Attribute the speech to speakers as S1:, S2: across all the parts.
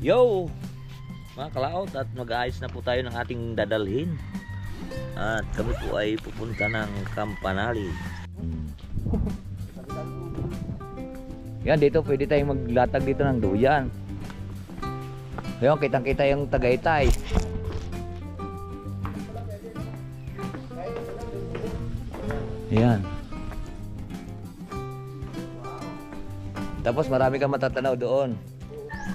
S1: Yo mga kalaot, at mag-aayos na po tayo ng ating dadalhin. At kami po ay pupunta ng Campanali. Yan, dito pwede tayong maglatag dito ng duyan. Ngayon, kitang-kita yung Tagaytay. Yan. Tapos marami kang matatanaw doon.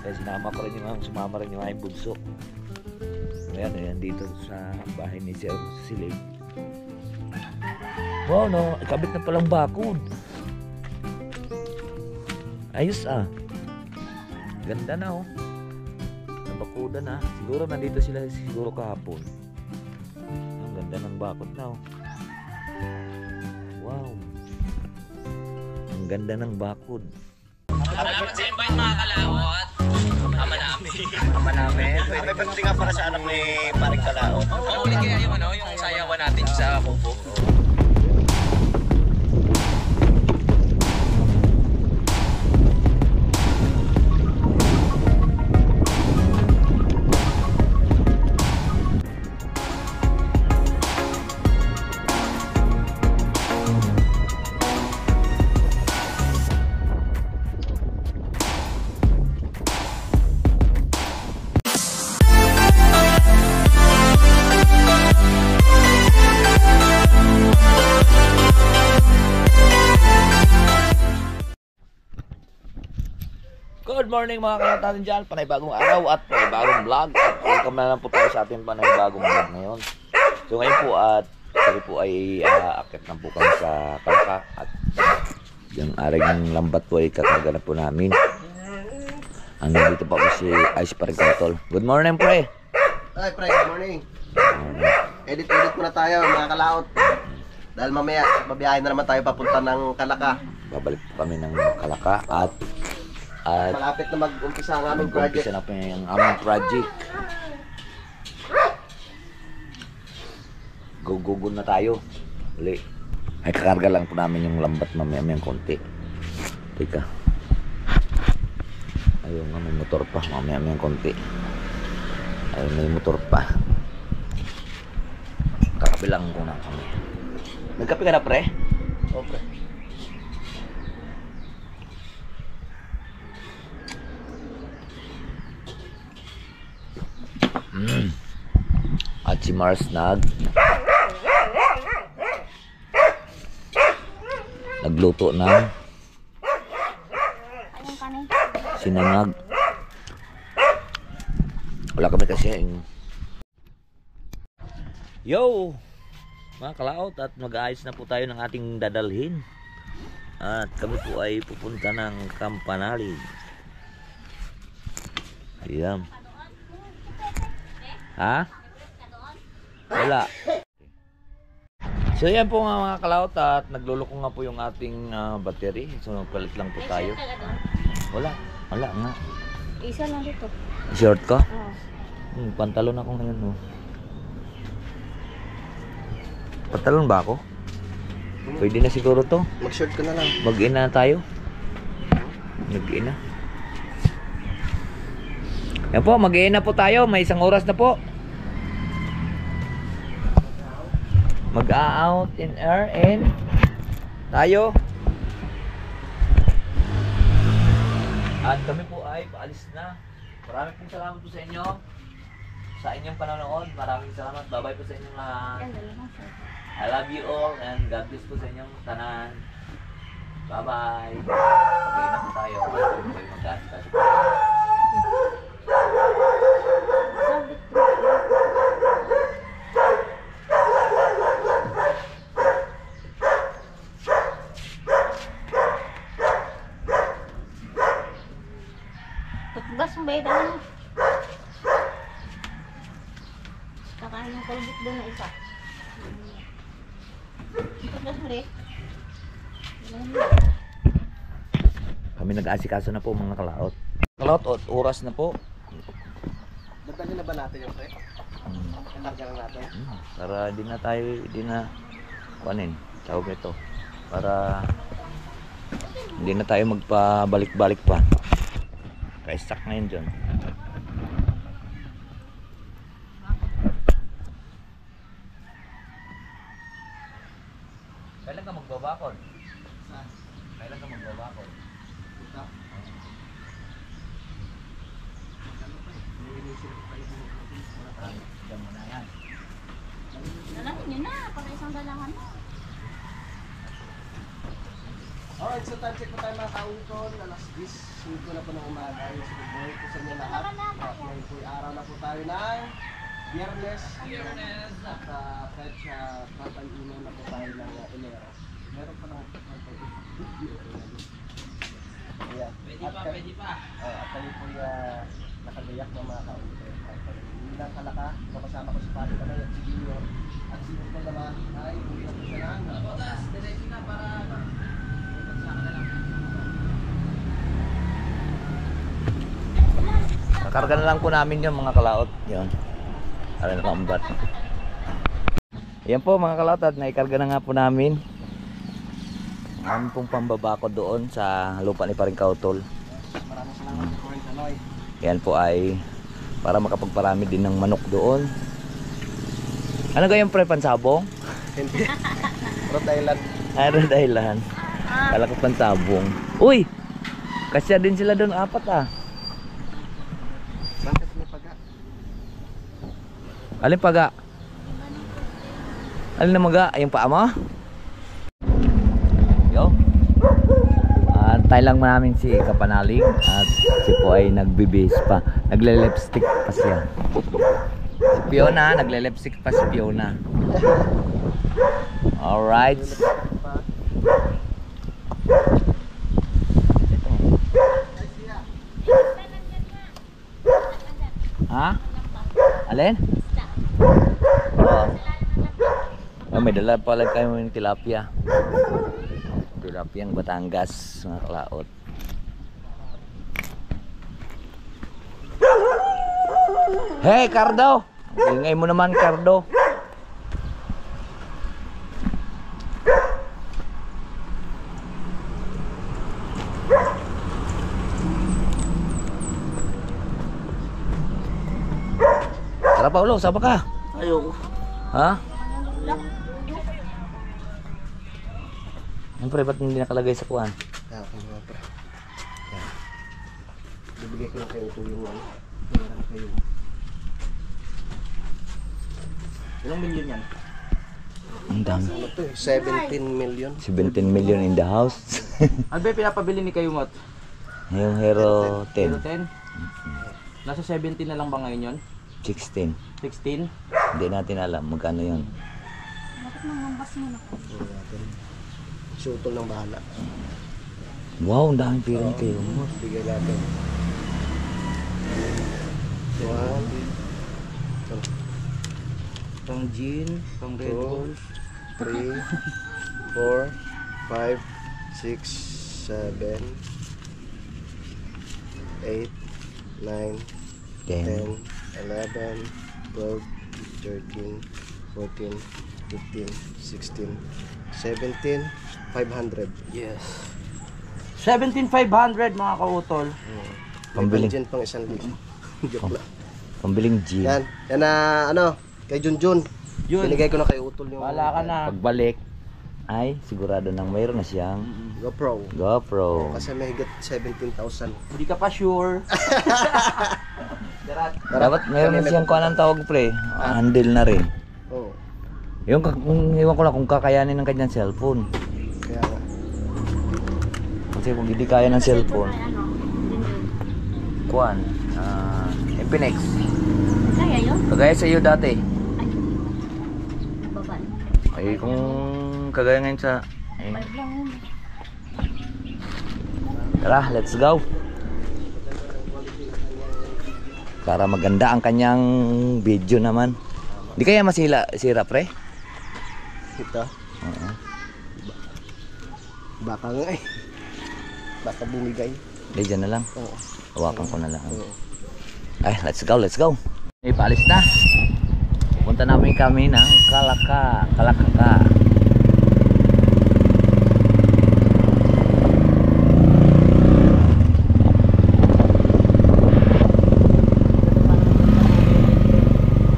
S1: Kaya sumama rin yung aking bunso. Ayan, ayan dito sa bahay ni Sir Silig. Wow, no, ikabit na palang bakod. Ayos ah. Ganda na oh. Nabakuda na. Siguro nandito sila siguro kahapon. Ang ganda ng bakod na oh. Wow. Ang ganda ng bakod.
S2: Salamat sa invite mga kalawat. Ama namin.
S3: Ama namin. May birthday nga para sa anak ni Paring Kalao.
S2: Oo, ulit kaya yung sayawan natin sa Kubo.
S1: Good morning mga kalawat natin dyan. Panay-bagong araw at panay-bagong vlog. At welcome na lang po tayo sa ating panay-bagong vlog ngayon. So ngayon po at kami po ay akit na po kami sa Kalaka. At yung aring lambat po ay kakarga na po namin. Hanggang dito pa po si Ice Parigotol. Good morning pre.
S3: Ay pre, good morning. Edit muna tayo mga kalaot. Dahil mamaya babiyahin na naman tayo papunta ng Kalaka.
S1: Babalik po kami ng Kalaka at
S3: malapit na mag-umpisa ang aming project.
S1: Mag-umpisa na po yung aming project. Go na tayo. Uli. Ay kakarga lang po namin yung lambat mamaya konti. Teka. Ayun nga, may motor pa. Mamaya konti. Ayun, may motor pa. Kakabilang ko na kami. Nagkape ka na pre?
S3: Oo pre.
S1: At si Mars nagluto ng sinangag. Wala kami kasi yo mga kalaot, at mag-aayos na po tayo ng ating dadalhin. At kami po ay pupunta ng Campanali. Ayan. Ha? Wala. So yan po nga mga kalaot, at nagluloko nga po yung ating battery. So nagpalit lang po tayo. Wala nga.
S4: Isa lang dito.
S1: Short ka?
S4: Oo.
S1: Pantalon ako ngayon oh. Pantalon ba ako? Pwede na siguro to.
S3: Mag-short ka na lang.
S1: Mag-ina tayo. Mag-ina. Yan po, mag-ina po tayo. May isang oras na po. Mag-out in air and tayo. At kami po ay paalis na. Maraming pong salamat po sa inyo. Sa inyong panonood. Maraming salamat. Bye-bye po sa inyong lahat. I love you all and God bless po sa inyong tanan. Bye-bye. Mag-ina po tayo. Mag-aas.
S4: Tutgas mo ba yung dami? Kakain ng kulbit doon na isa. Tutgas mo rin.
S1: Kami nag-aasikaso na po mga kalaot. Kalaot, oras na po.
S3: Dadali na ba natin yung pre? Karga lang natin.
S1: Para di na kuanin, tawag ito. Para hindi na tayo magpabalik-balik pa. Kaya stuck na yun dyan.
S4: magandang ano.
S3: Alright, so time check po tayo mga kautol. Alas 10:05 na po ng umaga. Yung sa good morning po sa inyo lahat. At ngayon po araw na po tayo ng Biyernes. At kahit siya papag-ino na po tayo ng Enero. Meron pa lang ayan.
S2: Pwede pa.
S3: At kami po nakagayak ng mga kautol. Hindi lang kalaka. Kapasama ko si Pati Panay at si Junior. At si Utol naman ay hindi na po siya lang.
S2: Botas, diretso na para
S1: Nakarga na lang po namin yung mga kalaot. Yun. Para nakambat. Yan po mga kalaot at naikarga na nga po namin. Ang pong pambaba ko doon sa lupa ni Paring Kautol.
S3: Maraming salamat po rin sa Noy.
S1: Yan po ay para makapagparami din ng manok doon. Ano gayong pre, pansabong?
S3: Hindi. Rhode Island.
S1: Ano dahilan? Kala ko pansabong. Uy! Kasya din sila doon, 4 ah.
S3: Bakit may paga?
S1: Alin paga? Alin na maga? Yung paa mo? Yo. Antay lang namin si Kapanaling at si po ay nagbibihis pa. Nagle-lipstick pa siya. Si Fiona, nagle-lipstick pa si Fiona. Alright. Ha? Alin? Oo. Oh, may dala pala kayo ng tilapia. Tilapia ng Batangas, mga kalaot. Hey, Cardo! Ingay mo naman, Cardo. Tara, Paulo, saba ka?
S2: ayoko.
S1: Ha? Siyempre, ba't hindi nakalagay sa kuwan?
S3: Kaya ako mga pre. Yan. Bibigay ko lang kayo ito yung ano. Meron kayo.
S2: Ilang milyon yan?
S1: Ang dami.
S3: Ano to eh? 17 million.
S1: 17 million in the house.
S2: Ano ba yung pinapabili ni kayo, Mot?
S1: Yung Hero 10.
S2: 10? Nasa 17 na lang ba ngayon yun?
S1: 16.
S2: 16?
S1: Hindi natin alam magkano yun.
S4: Bakit mangambas mo na?
S3: Si Utol ng bahala.
S1: Wow, ang daming pira ni kayo.
S3: Bigay natin. 1,
S2: Pang gin, pang Red
S3: 2,
S2: Bull.
S3: 3, 4, 5, 6, 7, 8, 9, 10, 11, 12, 13, 14, 15, 16, 17, 500.
S2: Yes. 17,500 mga kautol.
S1: Pambili.
S3: Pambili. Pang 1,000. Joke lang.
S1: Pambiling gin.
S3: Yan. Yan na ano, kay Junjun.
S2: Yun.
S3: Binigay ko na kay Utol yung
S2: Wala ka na.
S1: Pagbalik ay sigurado nang mayroon na siyang
S3: GoPro.
S1: GoPro.
S3: Kasi may higit 17,000.
S2: Hindi ka pa sure.
S1: Dapat mayroon na siyang kuha ng tawag pre. Handle na rin.
S3: Oo.
S1: Yung kung iwan ko lang kung kakayanin ng kanyang cellphone.
S3: Kaya nga.
S1: Kasi kung hindi kaya ng cellphone,
S4: Ay, ano?
S1: kuan, Infinix.
S4: Kaya yun?
S1: Kagaya sa iyo dati.
S4: Babal.
S1: Ay kung kagaya ngayon sa
S4: Babal lang yun.
S1: tara, let's go. Para maganda ang kanyang video naman. Di kaya sira pre?
S3: Ito.
S1: Oo.
S3: Baka nga eh. Baka bumigay.
S1: Di dyan na lang.
S3: Oo.
S1: Hawakan ko na lang.
S3: Oo.
S1: Ay, let's go, let's go. Ay, paalis na. Punta namin kami ng Kalakaka.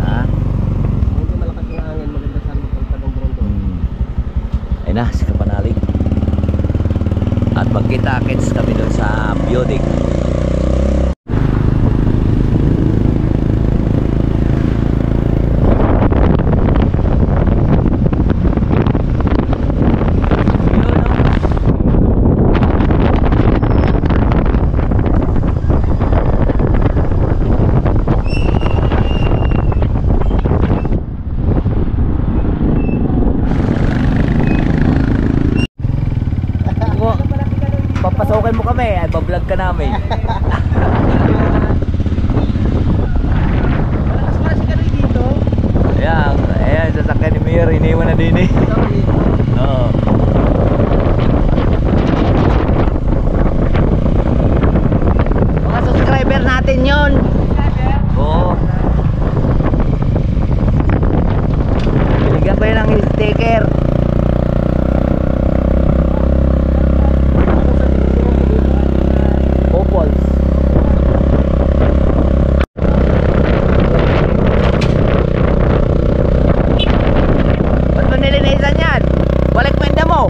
S1: Ha?
S3: Hindi malakas yung hangin. Maganda sa pagpagong drone doon.
S1: Ayun na, si Kapanalig. At magkita-kits kami doon sa Biotic. ka namin.
S3: Malakas ba si Kari dito?
S1: Ayan, ayan, sasakyan ni Mayor, iniwan na din eh.
S3: Sorry.
S1: Oo. Mga subscriber natin yon. Oo. Binigyan ko yun ng sticker. Opols. Ba't mo nilinisan yan? Balik kwenta mo.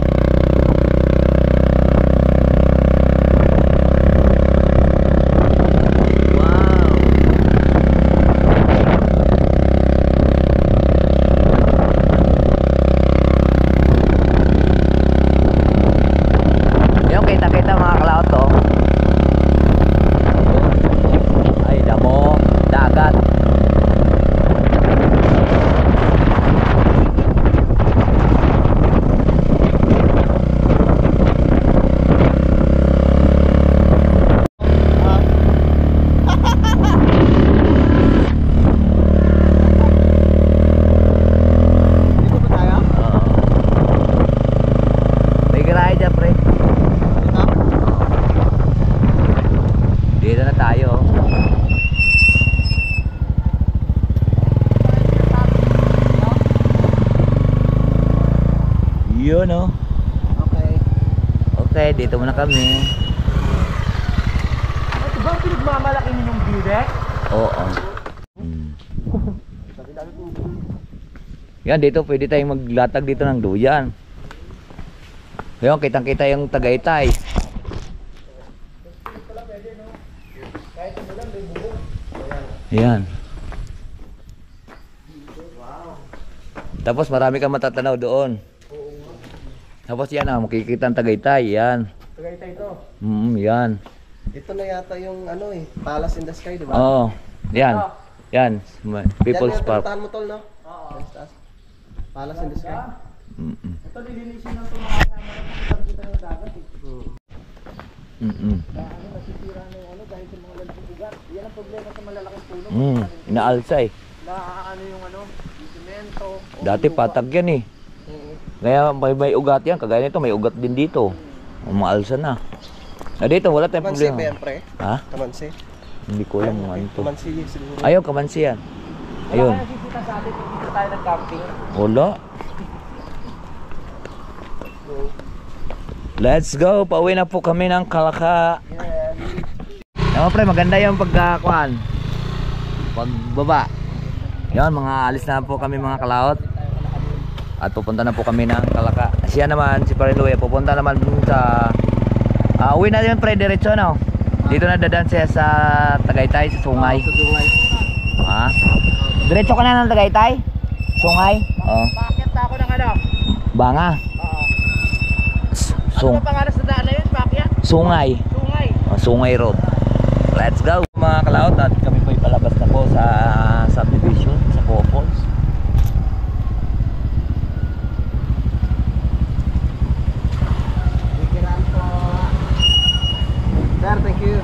S1: Wow. Yung kita-kita mga kalaot to. Ay, damo, dagat.
S3: Dito ba tayo?
S1: Oo. May garahe dyan, pre.
S3: Dito?
S1: Dito na tayo. Yun oh.
S3: Okay.
S1: Okay, dito muna kami.
S3: Ito ba ang pinagmamalaki ninyong view deck?
S1: Oo. Yan, dito pwede tayong maglatag dito ng duyan. Ngayon, kitang-kita yung Tagaytay. Yan. Tapos marami kang matatanaw doon. Tapos yan ah, makikita ang Tagaytay. Yan.
S3: Tagaytay ito.
S1: Yan.
S3: Ito na yata yung ano eh, Palace in the Sky, di ba?
S1: Oo. Yan. Yan. People's
S3: Yan yung
S1: Park.
S3: puntahan mo tol, no? Oo. Palace in the Sky. Ito nilinisin ng tumakasama na pagkita ng dagat eh. Ano, nasisira na yung ano dahil sa mga lalaking ugat. Yan ang problema sa malalaking puno.
S1: Inaalsa eh.
S3: Na ano yung ano, semento.
S1: Dati patag yan eh. Kaya may ugat yan. Kagaya nito, may ugat din dito. Umaalsa na. Dito, wala tayong
S3: Kamansi
S1: problema.
S3: ba yan, pre?
S1: Ha?
S3: Kamansi?
S1: Hindi ko alam kung ano to.
S3: Kamansi siguro.
S1: Ayaw, kamansi yan. Ayun.
S3: Wala nakikita sa atin kung dito tayo nag-camping.
S1: Wala. Let's go. Pauwi na po kami ng Kalaka. Yan pre, maganda yung pagkakuan. Pagbaba. Yan, mga alis na po kami mga kalaot. At pupunta na po kami ng Kalaka. Siya naman, si Pariluya, pupunta naman sa... uwi na yun pre, diretso no? Dito na dadan siya sa Tagaytay, sa Sungay.
S3: Sa Dungay.
S1: Ha? Diretso ka na ng Tagaytay? Sungay? Oo.
S3: Bakit ako ng ano?
S1: Banga.
S3: Oo.
S1: Sung
S3: Ano pangalan sa daan na yun, Pakya?
S1: Sungay.
S3: Dungay.
S1: Sungay Road. Let's go mga kalaot at kami po ipalabas na po sa subdivision sa Popons.
S3: Bikiran po. Sir, thank you.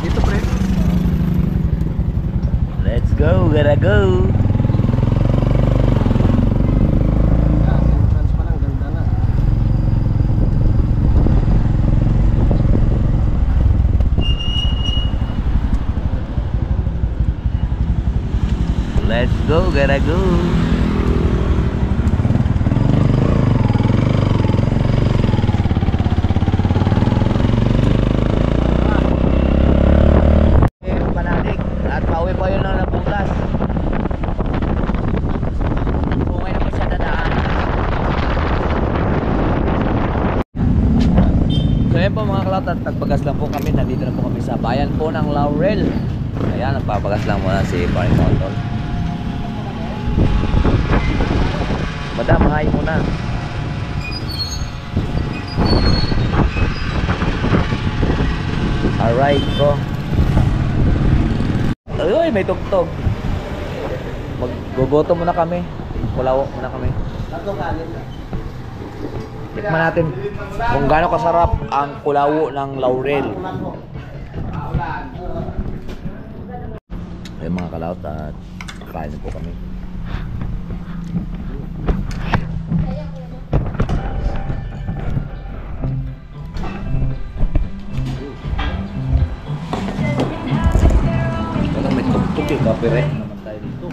S3: Dito pre.
S1: Let's go, gotta go.
S3: Entrance pa lang, ganda na.
S1: Let's go, gotta go. Panalig at pauwi pa yun lang na bukas. Bungay na pa siya dadaan. So yun po mga kalot at nagpagas lang po kami. Nandito na po kami sa bayan po ng Laurel. Ayan, nagpapagas lang muna si Paring Tontol. Madam, hi muna. Alright ko. Ay, may tugtog. Maggugoto muna kami. Kulawo muna kami.
S3: Tatlong kanin na.
S1: Tikman natin kung gaano kasarap ang kulawo ng laurel. Ay mga kalawot at kain po kami. Parang may tugtog eh, copyright naman tayo dito.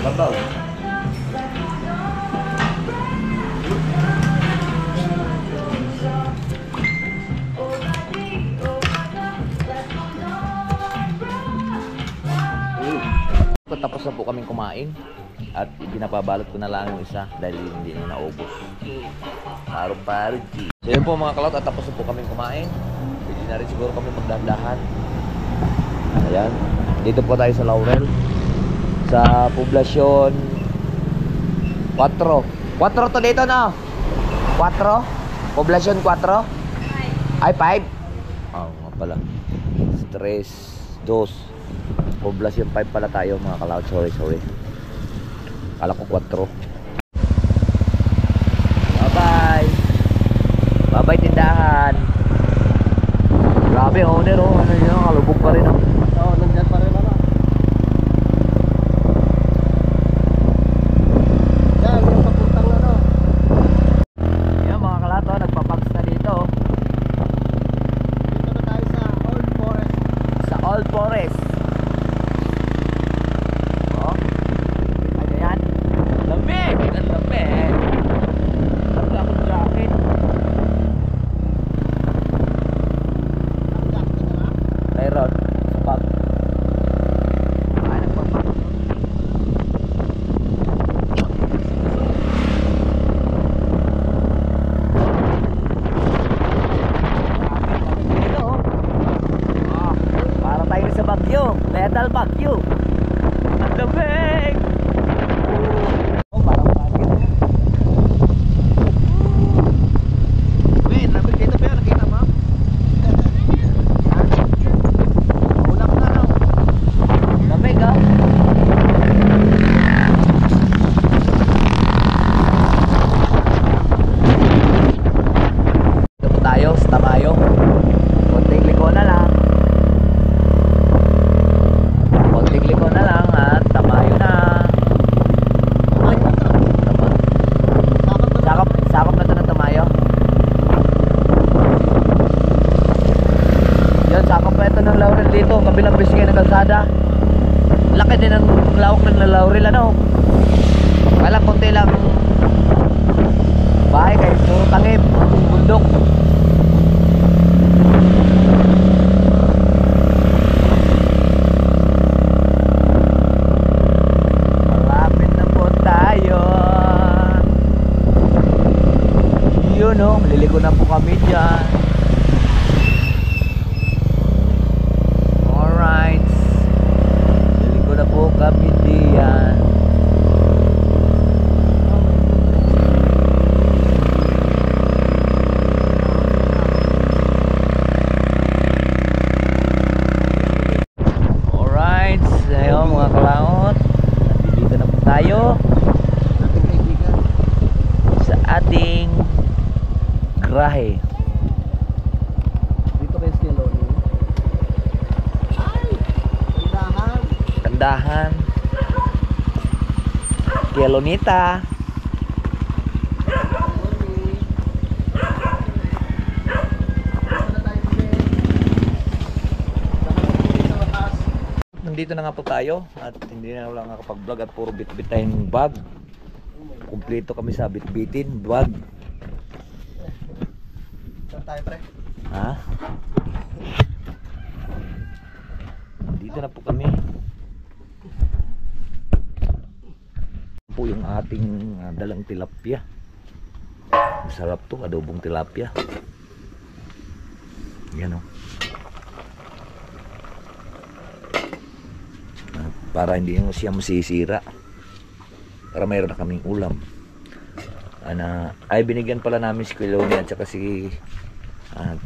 S1: Babaw. Tapos na po kaming kumain at pinapabalot ko na lang yung isa dahil hindi na naubos. Paro-paro G. So yun po mga kalot, at tapos na po kaming kumain. Pwede na rin siguro kami magdandahan. Ayan. Dito po tayo sa Laurel. Sa poblasyon 4. 4 to dito na. 4? Poblasyon 4? Ay 5? Oo nga pala. 3, 2. Poblasyon 5 pala tayo mga kalawat. Sorry. Kala ko 4. Bye-bye. Bye-bye tindahan. Grabe owner oh. Ano yun? Kalubog pa rin oh.
S3: Oo, nandiyan pa rin ano. Yan, yung papuntang ano.
S1: Yan mga kalato, nagpapags na dito.
S3: Dito na tayo sa Old Forest.
S1: Sa Old Forest. Oh. Ano yan? Lamig! Ang lamig! Wala akong jacket. Mayroon. Sa bag. Ay, nagpapag. Para tayo sa Baguio. Metal Baguio. Ang lamig! Oh, parang Baguio. Wait, lamig dito pa yun. Nakita mo? Una ko na lang. Lamig ah. Dito po tayo sa Tamayo. Konting liko na lang. Konting liko na lang at Tamayo na.
S3: Ay,
S1: Tama.
S3: dapat ba?
S1: Sakop na to ng Tamayo. Yan, sakop na ito ng Laurel dito. Kabilang Biscay na kalsada. Laki din ang lawak ng Laurel ano. Kaya lang konti lang bahay kayo. Puro tangib. Bundok. Malapit na po tayo. Yun o, liliko na po kami dyan. Alright. Liliko na po kami diyan. Alright, ayun mga kalaot. Nandito na po tayo
S3: Ating kaibigan.
S1: sa ating grahe.
S3: Dito kayo sa Loni. Ay! Tindahan.
S1: Tandahan. Kielonita.
S3: Loni. Dito na tayo ulit. Sa wakas.
S1: Nandito na nga po tayo at hindi na lang nakapag-vlog at puro bit-bit tayong bag. Kumpleto kami sa bit-bitin, bag.
S3: Saan tayo pre?
S1: Ha? Nandito na po kami. Po yung ating dalang tilapia. Masarap to, adobong tilapia. Yan o. Para hindi siya masisira. Para mayroon na kaming ulam. ay binigyan pala namin si Quiloni at saka si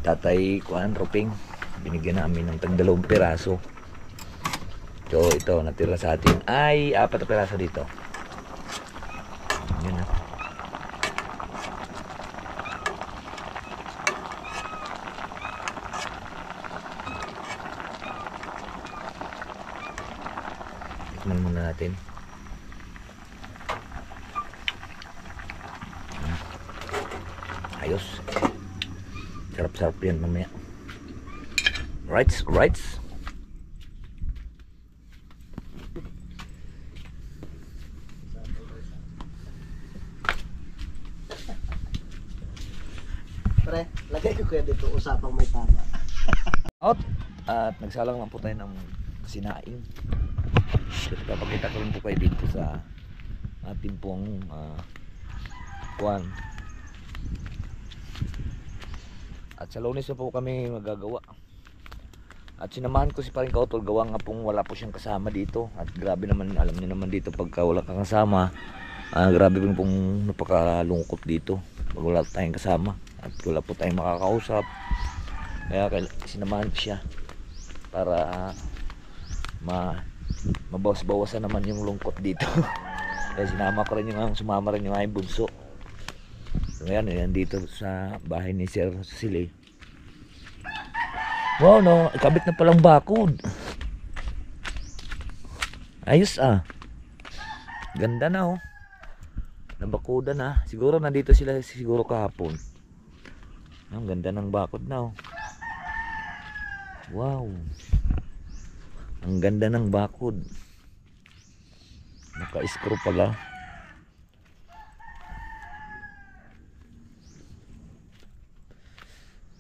S1: Tatay Roping. Binigyan namin ng tag 2 piraso. So ito natira sa atin ay 4 na piraso dito. Yun na. Tikman muna natin. Ayos. Sarap-sarap yan mamaya. Rights.
S3: Pre, lagay ko kaya dito usapang may tama.
S1: Out. At nagsalang lang po tayo ng sinaing. So, papakita ko lang po kayo dito sa ating pong kuwan. At sa Lunes na po kami magagawa. At sinamahan ko si Paring Kautol, gawa nga pong wala po siyang kasama dito. At grabe naman, alam niyo naman dito pagka wala kang kasama, grabe pong napakalungkot dito pag wala tayong kasama at wala po tayong makakausap. Kaya sinamahan ko siya para mabawas-bawasan naman yung lungkot dito. Kaya sinama ko rin sumama rin yung aking bunso. So yan dito sa bahay ni Sir Cecily. Wow, no, ikabit na palang bakod. Ayos ganda na nabakuda na. Siguro nandito sila kahapon. Ang ganda ng bakod na Wow. Ang ganda ng bakod. Naka-screw pala.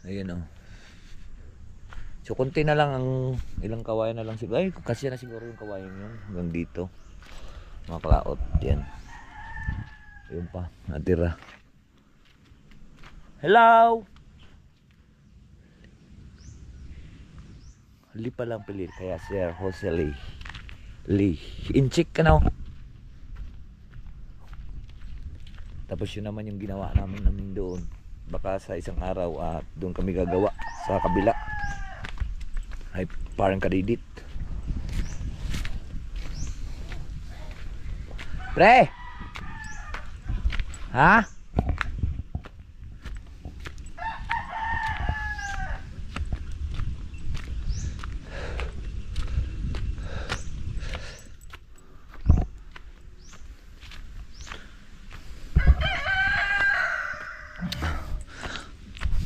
S1: Ayun So konti na lang ang ilang kawayan na lang siguro. Ay, kasi na siguro yung kawayan yun hanggang dito. Mga kalaot. Yan. Ayun pa. Natira. Hello! Li pa lang pilit. Kaya Sir Jose Lee. In-check ka na Tapos yun naman yung ginawa namin doon. Baka sa isang araw at doon kami gagawa sa kabila. Ay parang kadidit. Pre! Ha?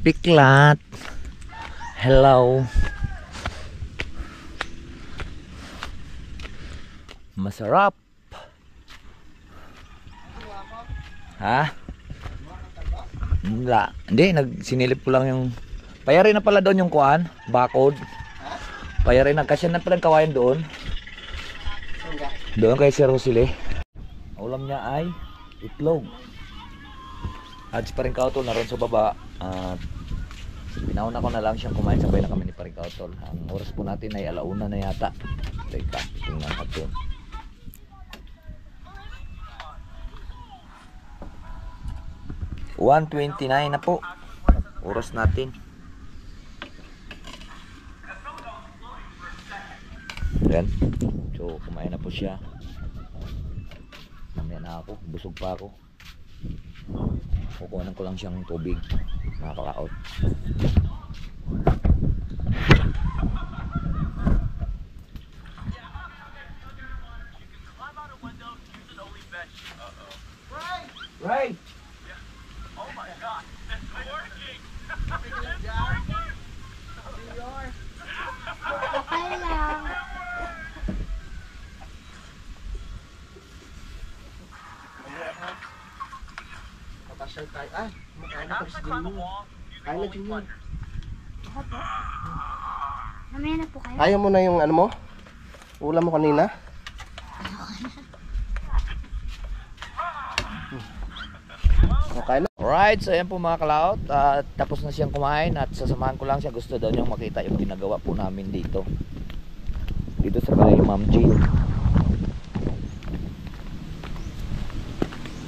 S1: Piklat. Hello. Masarap. Ha? Hindi, sinilip ko lang yung payarin na pala doon yung kuan, bakod. Payarin na kasi na pala yung kawayan doon. Doon kay Sir Rosile. Ulam niya ay itlog. At si Paring Kautol naroon sa baba. At pinauna ko na lang siyang kumain, sabay na kami ni Paring Kautol. Ang oras po natin ay 1:00 na yata. Teka, tingnan natin. $1:29 na po oras natin. Yan. So kumain na po siya. Mamaya na ako, busog pa ako. Kukuhanan ko lang siyang tubig, mga kalaot. Right.
S2: Oh my god, it's working!
S4: Okay lang.
S3: Papasyal tayo. Makain na si Junior. Kain na Junior.
S4: Mamaya na po kayo.
S3: Ayaw mo na yung ano mo? Ulam mo kanina? Okay na.
S1: Alright, so ayan po mga kalaot. Tapos na siyang kumain at sasamahan ko lang siya. Gusto daw niyang makita yung ginagawa po namin dito. Dito sa kay Ma'am Jean.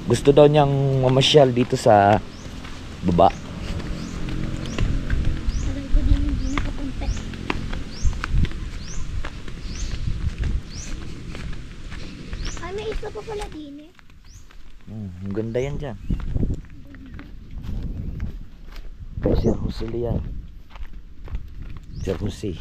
S1: gusto daw niyang mamasyal dito sa baba.
S4: Alam ko din hindi nakapunta. Ay, may isa pa pala din eh.
S1: Ang ganda yan dyan. Kay Sir Jose yan. Sir Jose.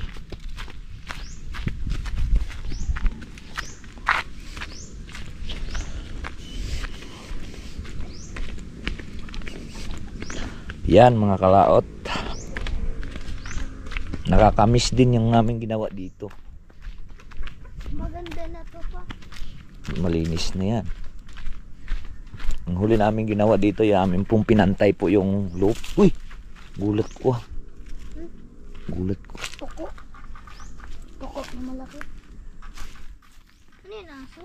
S1: Yan mga kalaot. Nakakamiss din yung aming ginawa dito.
S4: Maganda na to pa.
S1: Malinis na yan. Ang huli namin ginawa dito, yung amin pong pinantay po yung loop. Uy! Gulat ko. Gulat ko.
S4: Tuko. Tuko na malaki. Ano yun, aso?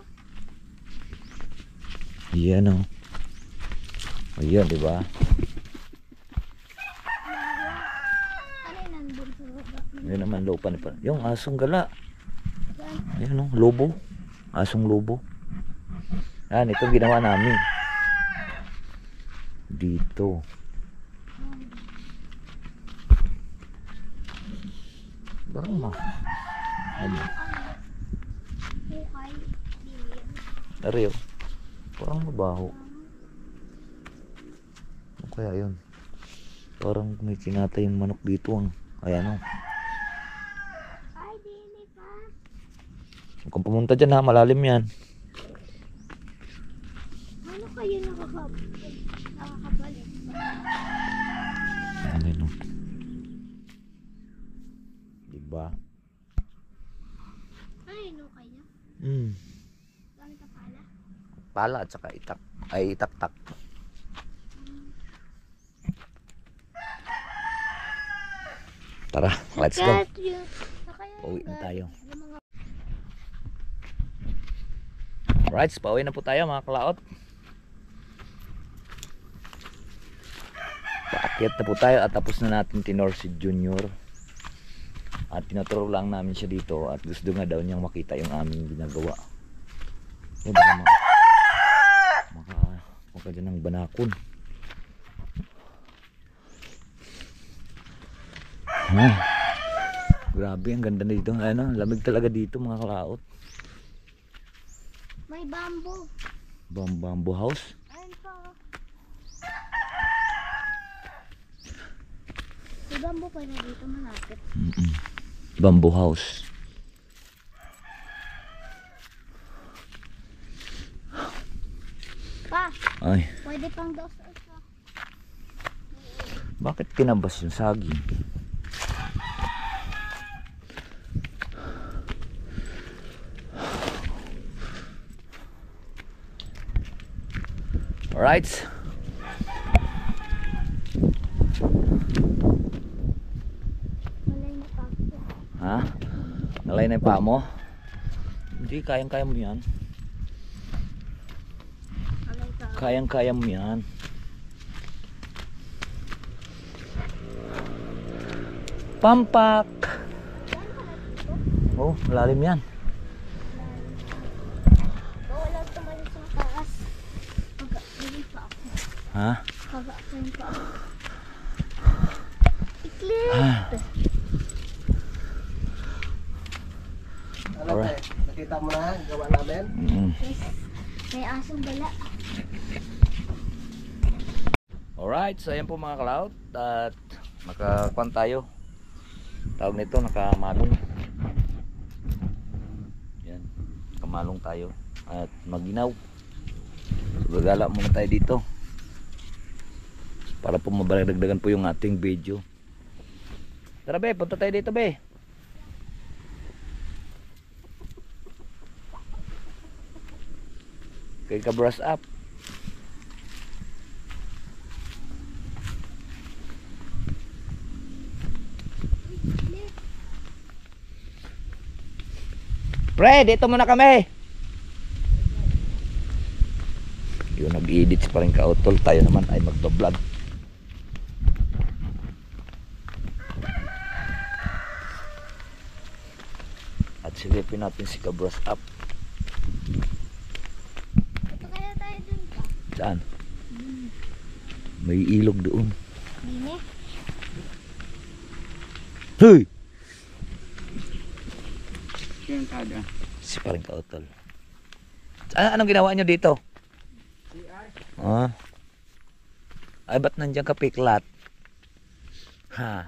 S1: Yan o. Ayan, di ba?
S4: Ano yun, nandun sa baba?
S1: Yan naman lupa pa. Yung asong gala.
S4: Saan?
S1: Ayan o, lobo. Asong lobo. Yan, ito ginawa namin. Dito. Parang ano?
S4: Hukay. Dilim.
S1: Ariyo. Parang mabaho. Ano kaya yun? Parang may kinatay yung manok dito. Ayan o.
S4: Ay, dili pa.
S1: Huwag kang pumunta dyan ha, malalim yan.
S4: Ano kayo nakakabalik?
S1: Ayan o. Diba?
S4: Ay, no kayo? Gamit ka pala?
S1: Pala at saka itak. Ay itak-tak. Tara, let's go. Pauwi na tayo. Alright, pauwi na po tayo mga kalaot. Paakyat na po tayo at tapos na natin tinor si Junior. At tinuturo lang namin siya dito at gusto nga daw niyang makita yung aming ginagawa. Yan baka maka dyan ng banakon. Grabe, ang ganda na dito. Ano, lamig talaga dito mga kalaot.
S4: May bamboo.
S1: Bamboo house.
S4: Ayun pa. May bamboo pa na dito malapit.
S1: Bamboo house.
S4: Pa,
S1: Ay,
S4: pwede pang daw sa isa.
S1: bakit tinabas yung saging? Alright.
S4: Malay na pa.
S1: Ha? Nalay na yung paa mo? Hindi, kayang-kaya mo yan.
S4: Malay ka.
S1: Kayang-kaya mo yan. Pampak! Oh, malalim yan.
S4: Bawal tumalis sa taas. Pag-amin pa ako.
S1: Ha?
S4: Pag-amin pa ako. Iklit!
S3: Ano
S1: Alright.
S3: tayo? Nakita mo na gawa namin?
S4: Yes. May asong gala.
S1: Alright, so ayan po mga kalaot. At nakakuan tayo. Tawag nito, nakamalong. Yan, nakamalong tayo. At maginaw. So, gagala muna tayo dito. Para po mabalagdagan po yung ating video. Tara be, punta tayo dito be. Kaya ka brush up. Pre, dito muna kami. Yun, nag-edit pa rin ka-utol. Tayo naman ay magbablog. At silipin natin si Kabras Up.
S4: Ito kaya tayo dun pa.
S1: Saan? May ilog doon.
S4: Dine.
S1: Hey!
S5: Yung kada.
S1: Si paring kautol. Anong ginawa nyo dito? Ah. Ay, ba't nandiyan ka piklat? Ha?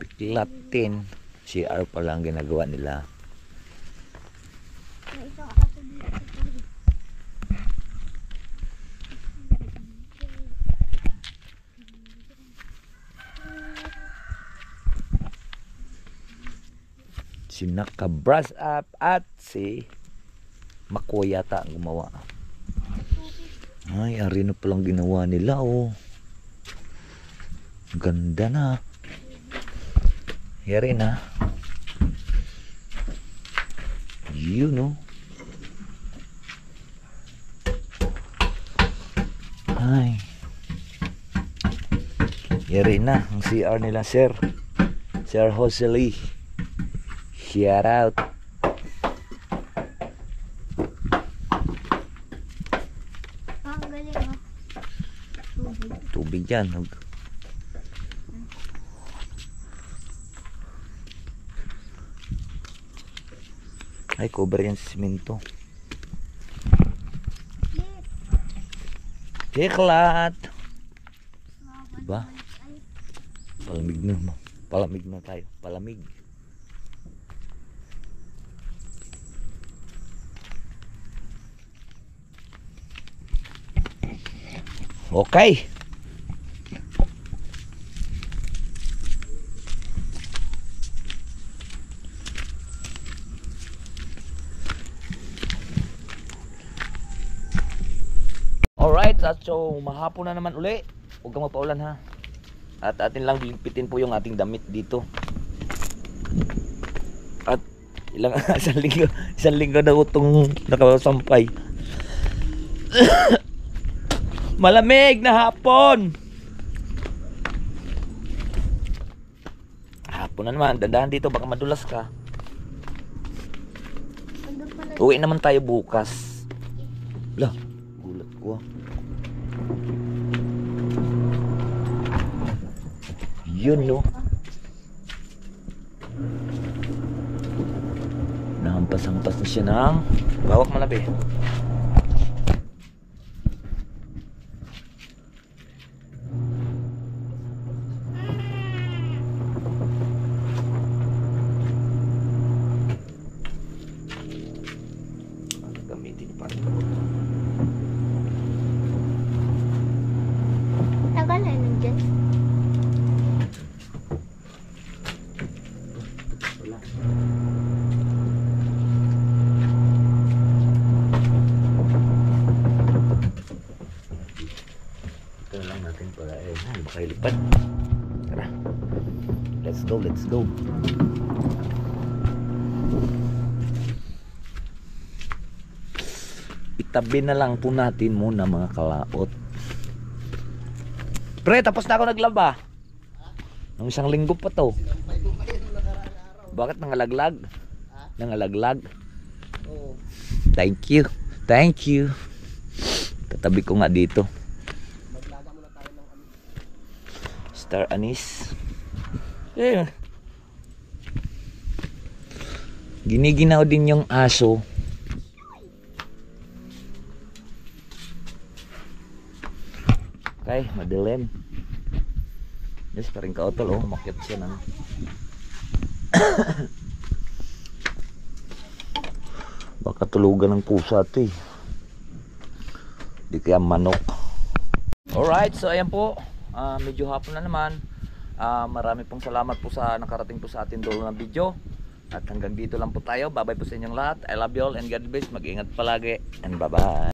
S1: Piklatin. CR pala ang ginagawa nila.
S4: May isang aso dito sa tabi.
S1: Si Naka-brush up at si Makoy yata ang gumawa. Ay, ari na palang ginawa nila, oh. Ganda na. Yari na. Yun, oh. Ay. Yari na ang CR nila, sir. Sir Jose Lee. Shout out.
S4: Ang galing oh.
S1: Tubig yan. Ay, cover yan sa simento. Kiklat. Diba? Palamig na. Palamig na tayo. Palamig. Okay. Alright, so mahapon na naman uli. Huwag kang mapaulan ha. At atin lang lipitin po yung ating damit dito. At ilang isang linggo na utong nakasampay. Malamig na hapon. Hapon na naman, dandahan dito baka madulas ka. Uwi naman tayo bukas. Lah, gulat ko. Yun no. Nahampas-hampas na siya ng bawak malabi. Gamitin pa rin.
S4: Tagal na nandiyan.
S1: Ito na lang natin para makailipad. Tara. Let's go, let's go. Itabi na lang po natin muna mga kalaot. Pre, tapos na ako naglaba. Nung isang linggo pa to. Bakit nangalaglag? Nangalaglag?
S3: Oo.
S1: Thank you. Thank you. Tatabi ko nga dito.
S3: Maglaga muna tayo ng
S1: Star anise. Eh. Giniginaw din yung aso. Okay, madilim. Yes, paring kaotol oh, umakyat siya ng baka tulugan ng pusa ito eh. Di kaya manok. Alright, so ayan po. Medyo hapon na naman. Marami pong salamat po sa nakarating po sa ating dulo ng video. At hanggang dito lang po tayo. Bye bye po sa inyong lahat. I love you all and God bless. Mag-ingat palagi and bye bye.